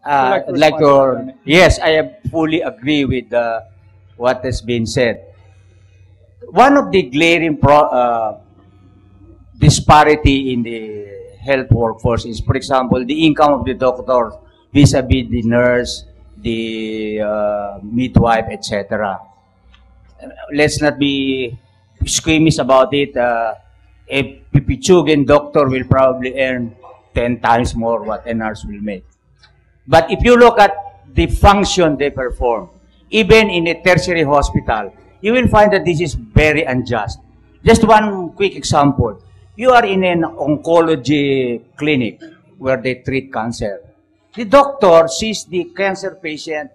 I'd like to, yes, I fully agree with what has been said. One of the glaring disparity in the health workforce is, for example, the income of the doctor vis-a-vis the nurse, the midwife, etc. Let's not be squeamish about it. A Pipichugan doctor will probably earn 10 times more what a nurse will make. But if you look at the function they perform, even in a tertiary hospital, you will find that this is very unjust. Just one quick example. You are in an oncology clinic where they treat cancer. The doctor sees the cancer patient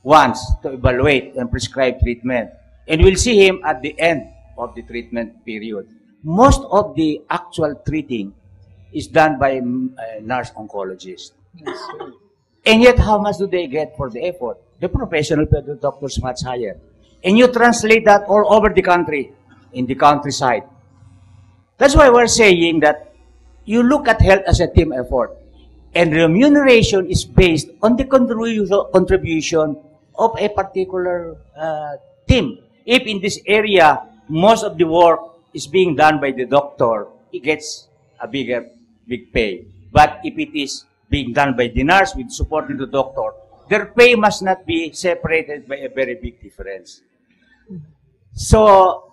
once to evaluate and prescribe treatment, and will see him at the end of the treatment period. Most of the actual treating is done by a nurse oncologist. Yes, and yet, how much do they get for the effort? The professional pay the doctors much higher. And you translate that all over the country, in the countryside. That's why we're saying that you look at health as a team effort. And remuneration is based on the contribution of a particular team. If in this area, most of the work is being done by the doctor, he gets a big pay. But if it is being done by the nurse with supporting the doctor, their pay must not be separated by a very big difference. So,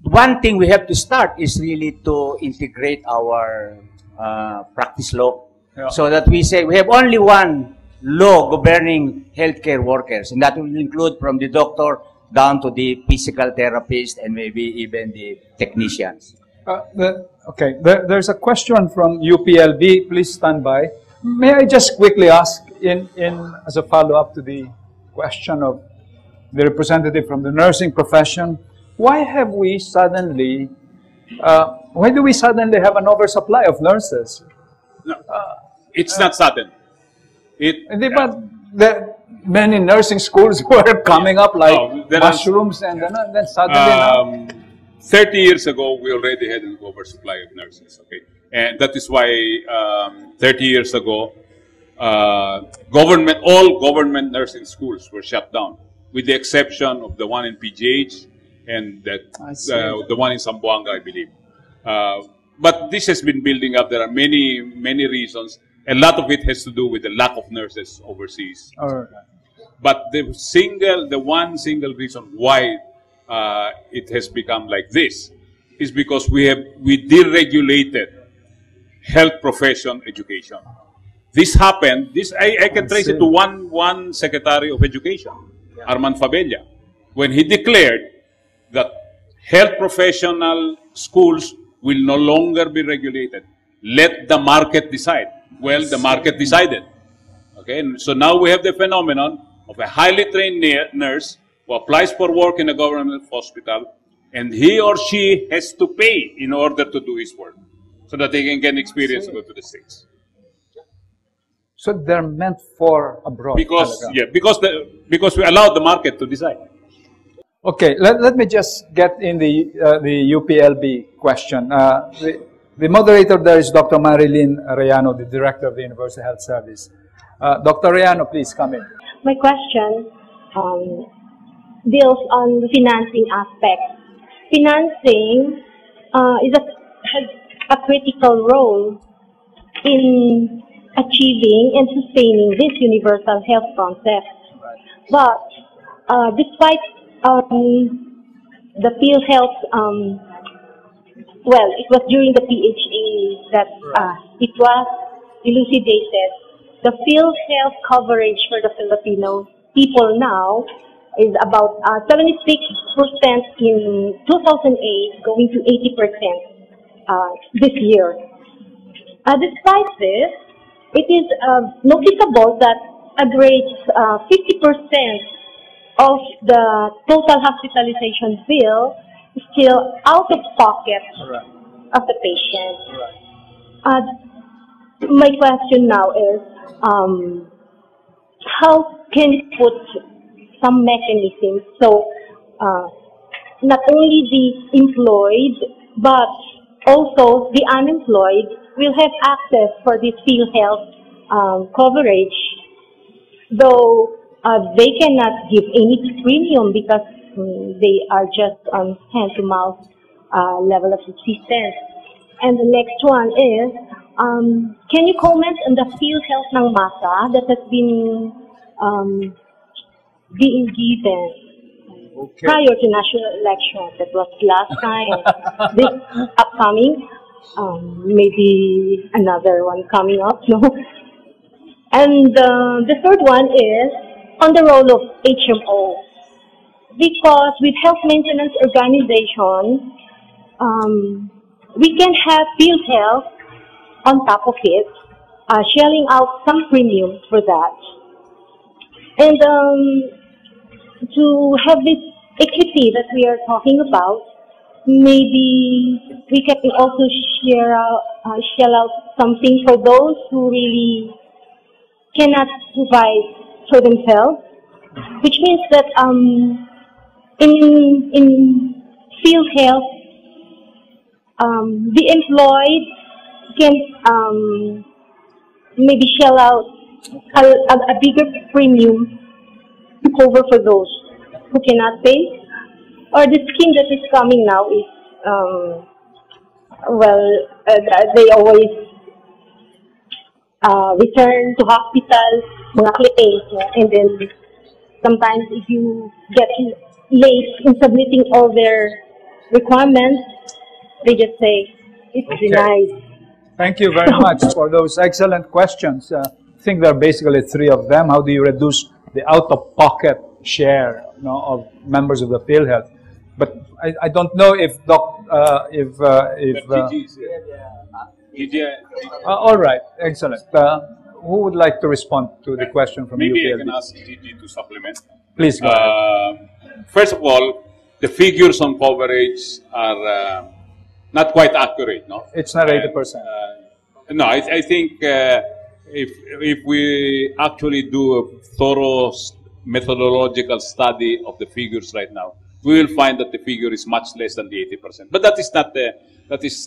one thing we have to start is really to integrate our practice law, so that we say we have only one law governing healthcare workers, and that will include from the doctor down to the physical therapist and maybe even the technicians. Okay, there's a question from UPLB. Please stand by. May I just quickly ask, as a follow-up to the question of the representative from the nursing profession, why do we suddenly have an oversupply of nurses? No, it's not sudden. Many nursing schools were coming up like mushrooms, and then suddenly 30 years ago, we already had an oversupply of nurses, okay? And that is why 30 years ago, all government nursing schools were shut down, with the exception of the one in PGH and the one in Zamboanga, I believe. But this has been building up. There are many reasons. A lot of it has to do with the lack of nurses overseas. Right. But the one single reason why it has become like this is because we deregulated health profession education. This happened. I can trace it to one Secretary of Education, Arman Fabella, when he declared that health professional schools will no longer be regulated. Let the market decide. Well, the market decided. Okay, and so now we have the phenomenon of a highly trained nurse who applies for work in a government hospital, and he or she has to pay in order to do his work, so that they can get experience to go to the States. So they're meant for abroad. Because we allow the market to decide. Okay, let me just get in the UPLB question. The moderator there is Dr. Marilyn Arellano, the Director of the Universal Health Service. Dr. Arellano, please come in. My question deals on the financing aspect. Financing has a critical role in achieving and sustaining this universal health concept. But despite the PhilHealth, well, it was during the PHA that it was elucidated. The PhilHealth coverage for the Filipino people now is about 76% in 2008, going to 80% this year. Despite this, it is noticeable that a great 50% of the total hospitalization bill is still out of pocket of the patient. My question now is, how can we put some mechanisms so not only the employed but also the unemployed will have access for this PhilHealth coverage, though they cannot give any premium because they are just on hand-to-mouth level of assistance. And the next one is, can you comment on the PhilHealth ng masa that has been being given prior to national elections? That was last time. This upcoming, maybe another one coming up, no? And the third one is on the role of HMO. Because with health maintenance organization, we can have PhilHealth on top of it, shelling out some premiums for that. And to have this equity that we are talking about, maybe we can also shell out something for those who really cannot provide for themselves, which means that in PhilHealth, the employed can maybe shell out a bigger premium to cover for those who cannot pay. Or the scheme that is coming now is, they always return to hospital, mga claims, and then sometimes if you get late in submitting all their requirements, they just say, it's denied. Thank you very much for those excellent questions. I think there are basically three of them. How do you reduce the out-of-pocket share, of members of the PhilHealth? But I don't know if all right, excellent. Who would like to respond to the question from maybe UPLB? I can ask Gigi to supplement. Please go ahead. First of all, the figures on coverage are not quite accurate, no? It's not 80%. No, I think if we actually do a thorough methodological study of the figures right now, we will find that the figure is much less than the 80%. But that is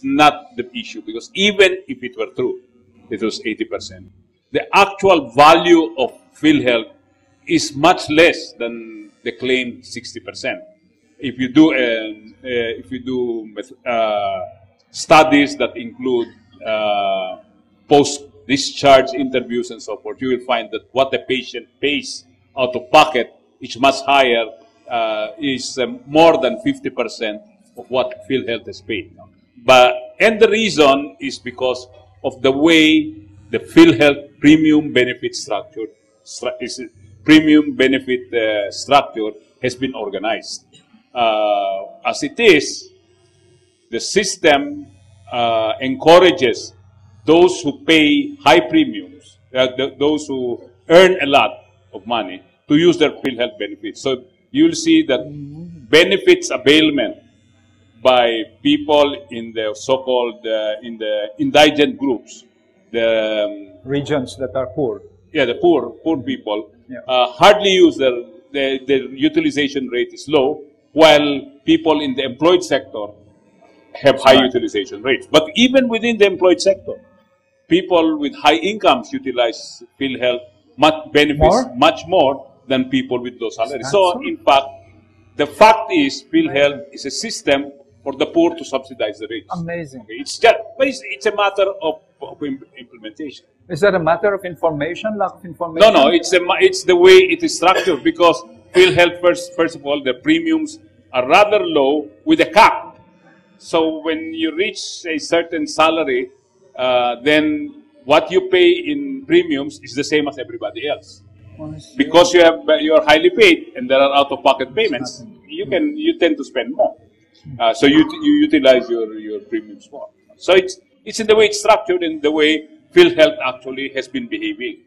not the issue, because even if it were true, it was 80%. The actual value of PhilHealth is much less than the claimed 60%. If you do studies that include post-discharge interviews and so forth, you will find that what the patient pays out of pocket is much higher, is more than 50% of what PhilHealth has paid. And the reason is because of the way the PhilHealth premium benefit structure has been organized. As it is, the system encourages those who pay high premiums, those who earn a lot of money, to use their PhilHealth benefits. So you'll see that benefits availment by people in the so-called in the indigent groups, the regions that are poor. Yeah, the poor people Yeah. hardly use their utilization rate is low, while people in the employed sector have high utilization rates. But even within the employed sector, people with high incomes utilize PhilHealth much more than people with low salaries. So, in fact, the fact is, PhilHealth is a system for the poor to subsidize the rich. Amazing. Okay, it's a matter of implementation. Is that a matter of information, lack of information? No, it's the way it is structured, because PhilHealth, first of all, the premiums are rather low with a cap. So when you reach a certain salary, then what you pay in premiums is the same as everybody else. Because you're highly paid and there are out-of-pocket payments, you tend to spend more. So you utilize your premiums more. So it's in the way it's structured, and the way PhilHealth actually has been behaving.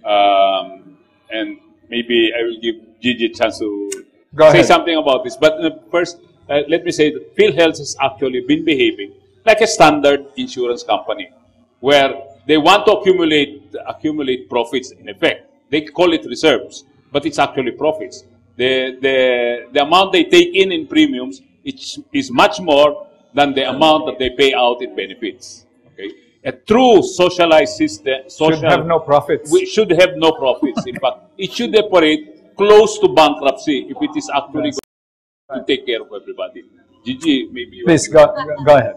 And maybe I will give Gigi a chance to say something about this. But first, let me say that PhilHealth has actually been behaving like a standard insurance company, where they want to accumulate profits. In effect, they call it reserves, but it's actually profits. The amount they take in premiums is much more than the amount that they pay out in benefits. Okay, A true socialized system, Should have no profits. we should have no profits. In fact, it should operate close to bankruptcy if it is actually Yes. going to take care of everybody. Gigi, maybe you Please go ahead.